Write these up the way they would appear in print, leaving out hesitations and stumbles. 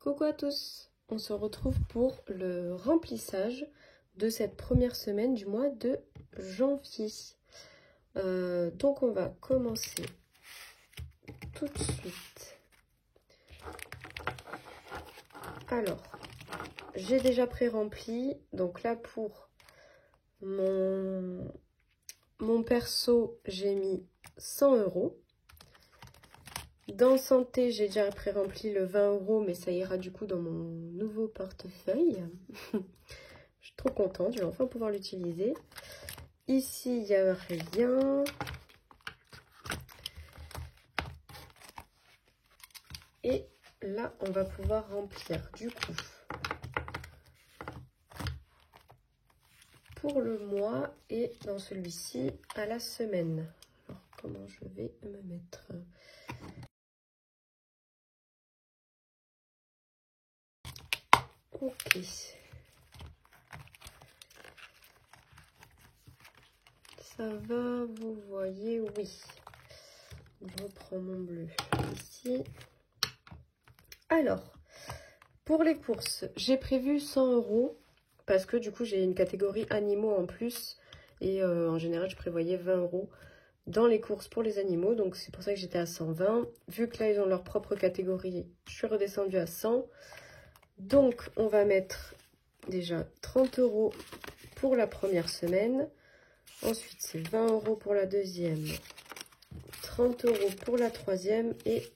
Coucou à tous, on se retrouve pour le remplissage de cette première semaine du mois de janvier. Donc on va commencer tout de suite. Alors, j'ai déjà pré-rempli, donc là pour mon perso, j'ai mis 100 €. Dans santé, j'ai déjà pré-rempli le 20 €, mais ça ira du coup dans mon nouveau portefeuille. Je suis trop contente, je vais enfin pouvoir l'utiliser. Ici, il n'y a rien. Et là, on va pouvoir remplir du coup pour le mois et dans celui-ci à la semaine. Alors, comment je vais me mettre ? Ok. Ça va, vous voyez, oui. Je reprends mon bleu ici. Alors, pour les courses, j'ai prévu 100 € parce que du coup, j'ai une catégorie animaux en plus. Et en général, je prévoyais 20 € dans les courses pour les animaux. Donc, c'est pour ça que j'étais à 120. Vu que là, ils ont leur propre catégorie, je suis redescendue à 100. Donc, on va mettre déjà 30 € pour la première semaine. Ensuite, c'est 20 € pour la deuxième, 30 € pour la troisième et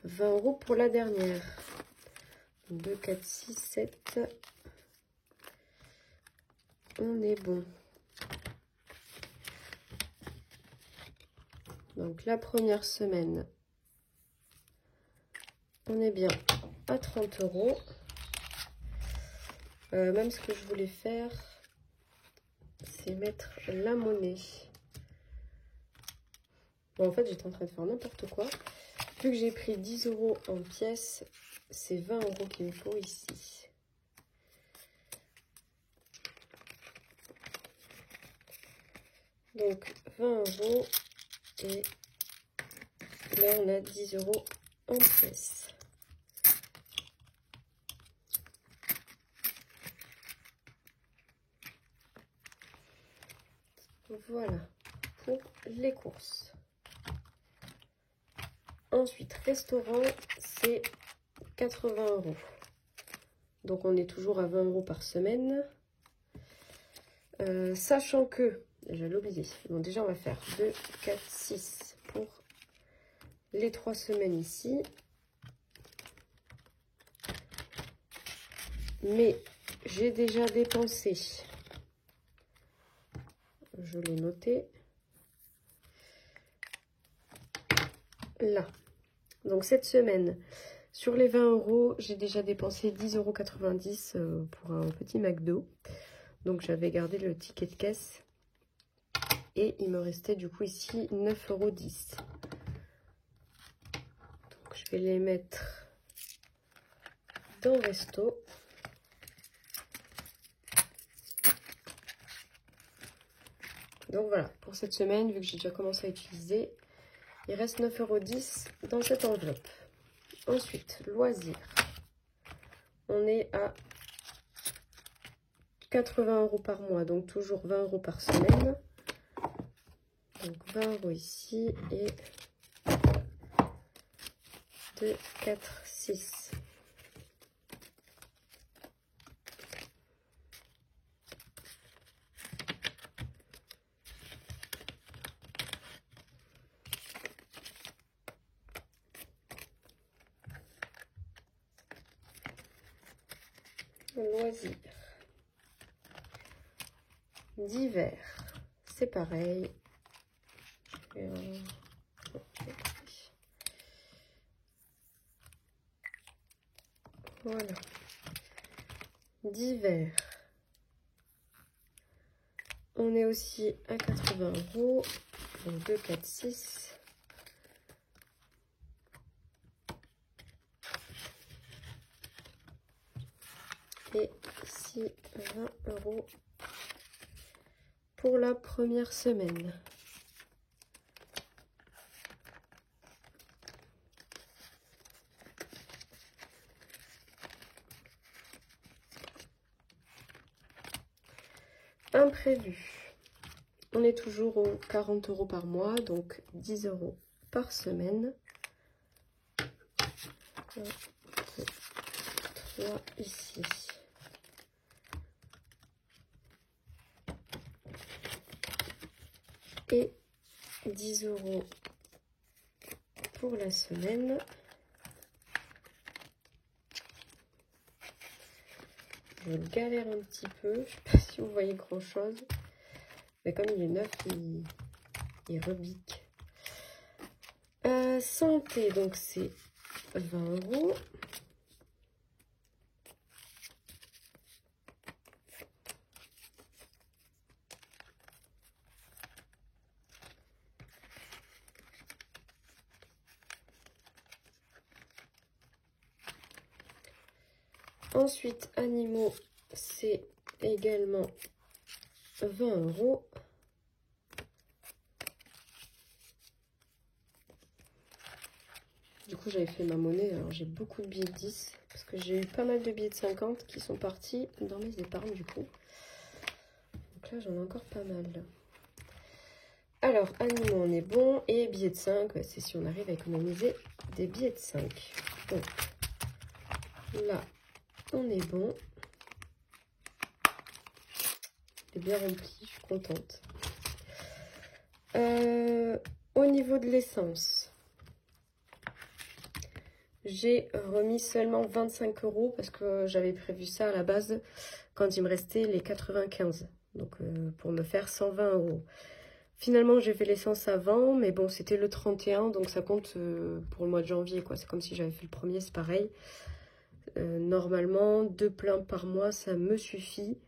20 € pour la dernière. 2, 4, 6, 7. On est bon. Donc, la première semaine, on est bien à 30 €. Même ce que je voulais faire, c'est mettre la monnaie. Bon, en fait, j'étais en train de faire n'importe quoi. Vu que j'ai pris 10 € en pièces, c'est 20 € qu'il me faut ici. Donc, 20 € et là, on a 10 € en pièces. Voilà pour les courses. Ensuite, restaurant, c'est 80 €. Donc, on est toujours à 20 € par semaine. Sachant que, j'allais oublier, bon, déjà, on va faire 2, 4, 6 pour les 3 semaines ici. Mais j'ai déjà dépensé, je l'ai noté, là. Donc, cette semaine, sur les 20 €, j'ai déjà dépensé 10,90 € pour un petit McDo. Donc, j'avais gardé le ticket de caisse. Et il me restait du coup ici 9,10 €. Donc, je vais les mettre dans resto. Donc, voilà, pour cette semaine, vu que j'ai déjà commencé à utiliser, il reste 9,10 € dans cette enveloppe. Ensuite, loisirs. On est à 80 € par mois, donc toujours 20 € par semaine. Donc 20 € ici et 2, 4, 6. Loisirs. Divers, c'est pareil. Voilà. Divers. On est aussi à 80 €. Donc 2, 4, 6. Et ici, 20 € pour la première semaine. imprévu. On est toujours aux 40 € par mois, donc 10 € par semaine. 1, 2, 3 ici. Et 10 € pour la semaine. Je galère un petit peu, je ne sais pas si vous voyez grand chose, mais comme il est neuf, il rebique. Santé, donc c'est 20 €. Ensuite, animaux, c'est également 20 €. Du coup, j'avais fait ma monnaie. Alors, j'ai beaucoup de billets de 10 parce que j'ai eu pas mal de billets de 50 qui sont partis dans mes épargnes, du coup. Donc là, j'en ai encore pas mal. Alors, animaux, on est bon. Et billets de 5, c'est si on arrive à économiser des billets de 5. Donc, là, on est bon. C'est bien rempli, je suis contente. Au niveau de l'essence, j'ai remis seulement 25 € parce que j'avais prévu ça à la base quand il me restait les 95. Donc pour me faire 120 €. Finalement, j'ai fait l'essence avant, mais bon, c'était le 31, donc ça compte pour le mois de janvier, quoi. C'est comme si j'avais fait le premier, c'est pareil. Normalement, 2 pleins par mois, ça me suffit.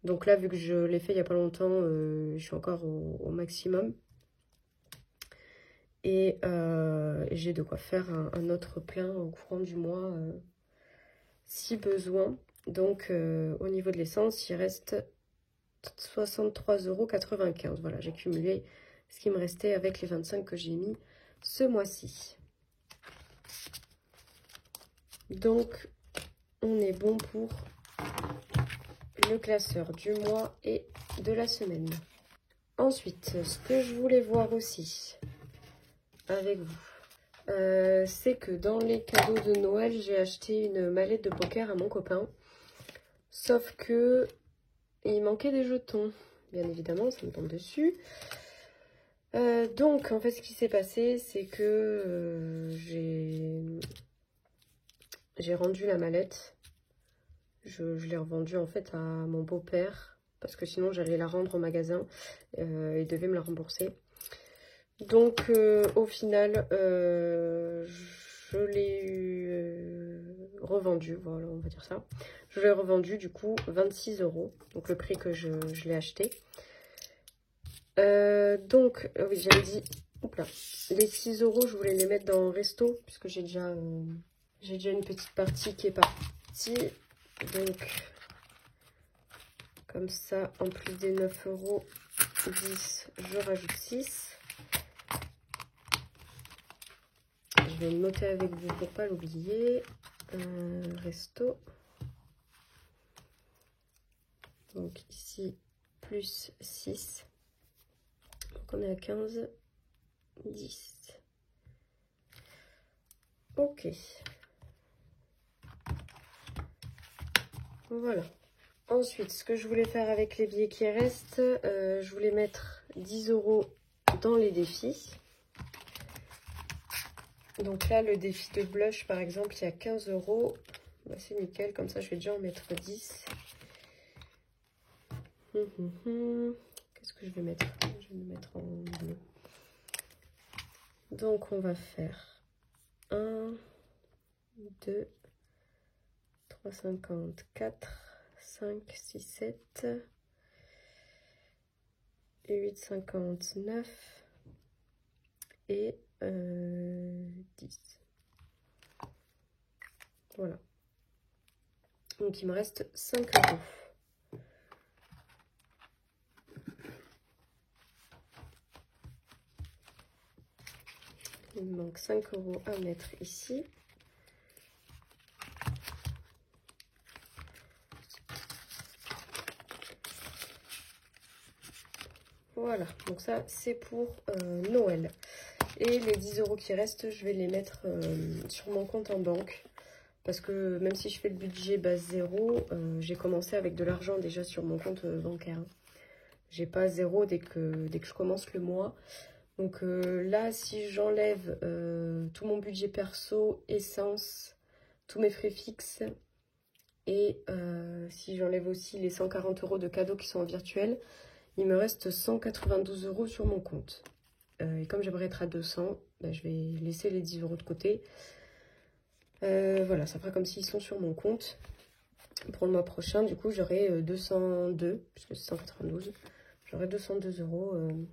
Donc là, vu que je l'ai fait il n'y a pas longtemps, je suis encore au maximum. Et j'ai de quoi faire un autre plein au courant du mois, si besoin. Donc, au niveau de l'essence, il reste 63,95 €. Voilà, j'ai cumulé ce qui me restait avec les 25 que j'ai mis ce mois-ci. Donc, on est bon pour le classeur du mois et de la semaine. Ensuite, ce que je voulais voir aussi avec vous, c'est que dans les cadeaux de Noël, j'ai acheté une mallette de poker à mon copain. Sauf que il manquait des jetons. Bien évidemment, ça me tombe dessus. Donc, en fait, ce qui s'est passé, c'est que j'ai rendu la mallette. Je l'ai revendue, en fait, à mon beau-père. Parce que sinon, j'allais la rendre au magasin. Il devait me la rembourser. Donc, au final, je l'ai revendu, voilà, on va dire ça. Je l'ai revendu, du coup, 26 €, donc le prix que je l'ai acheté. Donc, oui, j'avais dit, oupla, les 6 €, je voulais les mettre dans resto, puisque j'ai déjà une petite partie qui est partie. Donc, comme ça, en plus des 9 € 10, je rajoute 6. Je vais le noter avec vous pour pas l'oublier. Resto. Donc ici, plus 6. Donc on est à 15, 10. Ok. Voilà. Ensuite, ce que je voulais faire avec les billets qui restent, je voulais mettre 10 € dans les défis. Donc là, le défi de blush, par exemple, il y a 15 €. Bah, c'est nickel, comme ça, je vais déjà en mettre 10. Qu'est-ce que je vais mettre? Je vais le mettre en bleu. Donc, on va faire 1, 2, 3, 50, 4, 5, 6, 7, 8, 59 et 10. Voilà. Donc, il me reste 5 €. Il me manque 5 € à mettre ici. Voilà, donc ça c'est pour Noël. Et les 10 € qui restent, je vais les mettre sur mon compte en banque. Parce que même si je fais le budget base 0, j'ai commencé avec de l'argent déjà sur mon compte bancaire. J'ai pas 0 dès que je commence le mois. Donc là, si j'enlève tout mon budget perso, essence, tous mes frais fixes, et si j'enlève aussi les 140 € de cadeaux qui sont en virtuel, il me reste 192 € sur mon compte. Et comme j'aimerais être à 200, ben, je vais laisser les 10 € de côté. Voilà, ça fera comme s'ils sont sur mon compte. Pour le mois prochain, du coup, j'aurai 202, puisque c'est 192. J'aurai 202 €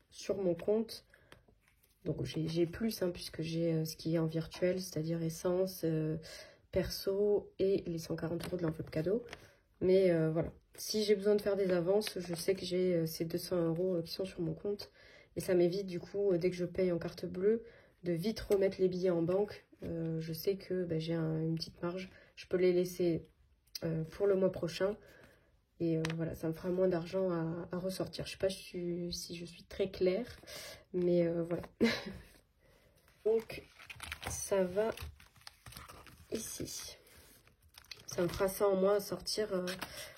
sur mon compte. Donc j'ai plus, hein, puisque j'ai ce qui est en virtuel, c'est-à-dire essence, perso et les 140 € de l'enveloppe cadeau. Mais voilà, si j'ai besoin de faire des avances, je sais que j'ai ces 200 € qui sont sur mon compte. Et ça m'évite du coup, dès que je paye en carte bleue, de vite remettre les billets en banque. Je sais que ben, j'ai une petite marge. Je peux les laisser pour le mois prochain. Et voilà, ça me fera moins d'argent à ressortir. Je ne sais pas si je suis très claire, mais voilà. Donc, ça va ici. Ça me fera ça en moins à sortir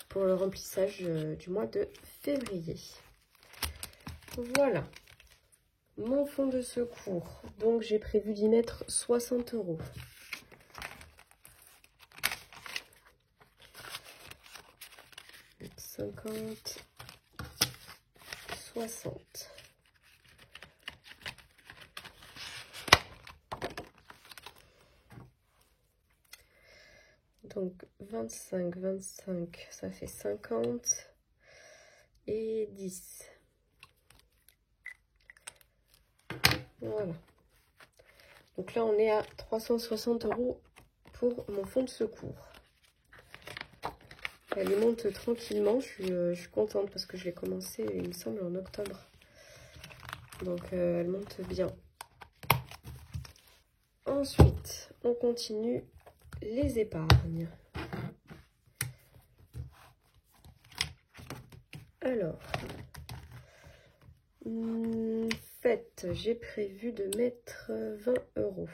pour le remplissage du mois de février. Voilà. Mon fonds de secours. Donc, j'ai prévu d'y mettre 60 €. Donc, 50, 60. Donc 25, 25, ça fait 50 et 10. Voilà. Donc là, on est à 360 € pour mon fonds de secours. Elle monte tranquillement. Je suis contente parce que je l'ai commencé, il me semble, en octobre. Donc elle monte bien. Ensuite, on continue les épargnes. Alors, fête, j'ai prévu de mettre 20 €.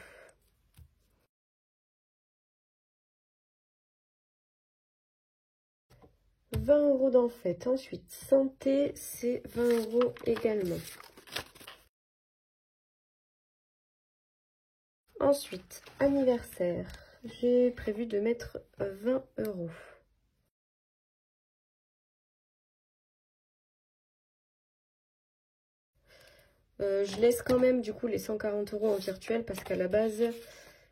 20 € dans fête. Ensuite, santé, c'est 20 € également. Ensuite, anniversaire, j'ai prévu de mettre 20 €. Je laisse quand même du coup les 140 € en virtuel parce qu'à la base,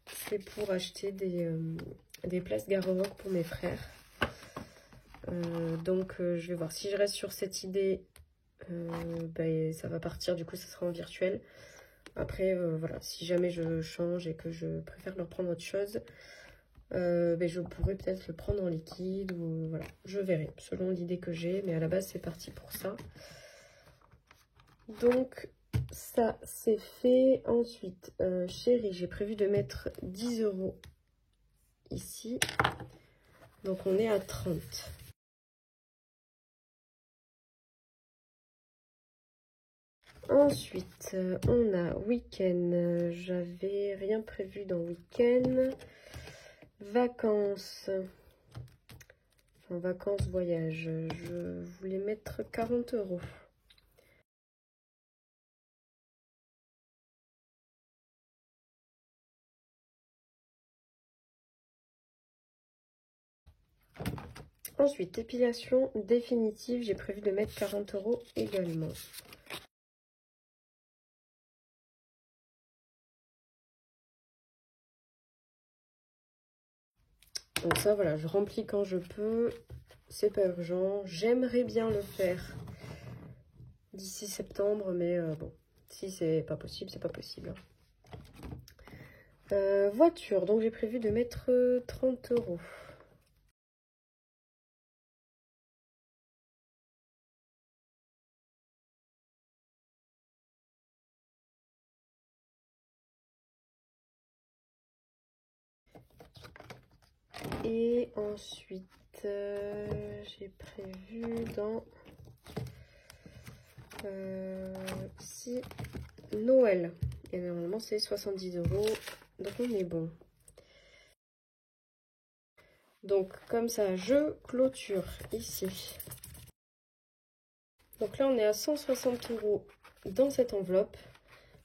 c'est pour acheter des places Gare au Rock pour mes frères. Donc je vais voir si je reste sur cette idée. Ben, ça va partir, du coup ça sera en virtuel. Après voilà, si jamais je change et que je préfère leur prendre autre chose, ben, je pourrais peut-être le prendre en liquide ou voilà, je verrai selon l'idée que j'ai, mais à la base c'est parti pour ça. Donc ça c'est fait. Ensuite chérie, j'ai prévu de mettre 10 € ici, donc on est à 30. Ensuite, on a week-end. J'avais rien prévu dans week-end. Vacances. Enfin, vacances, voyage. Je voulais mettre 40 €. Ensuite, épilation définitive. J'ai prévu de mettre 40 € également. Donc ça, voilà, je remplis quand je peux. C'est pas urgent. J'aimerais bien le faire d'ici septembre, mais bon, si c'est pas possible, c'est pas possible. Voiture, donc j'ai prévu de mettre 30 €. Et ensuite, j'ai prévu dans Si Noël. Et normalement c'est 70 €. Donc on est bon. Donc comme ça, je clôture ici. Donc là on est à 160 € dans cette enveloppe.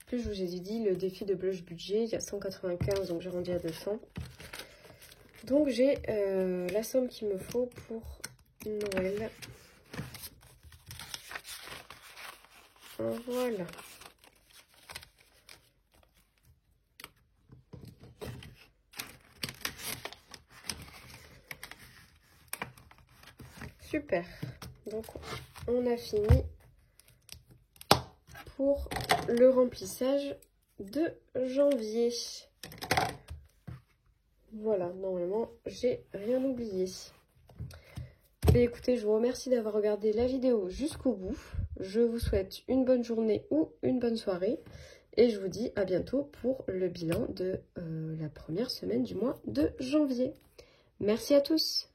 Plus je vous ai dit le défi de blush budget, il y a 195, donc j'arrondis à 200. Donc j'ai la somme qu'il me faut pour Noël. Voilà. Super. Donc on a fini pour le remplissage de janvier. Voilà, normalement j'ai rien oublié. Et écoutez, je vous remercie d'avoir regardé la vidéo jusqu'au bout. Je vous souhaite une bonne journée ou une bonne soirée. Et je vous dis à bientôt pour le bilan de la première semaine du mois de janvier. Merci à tous!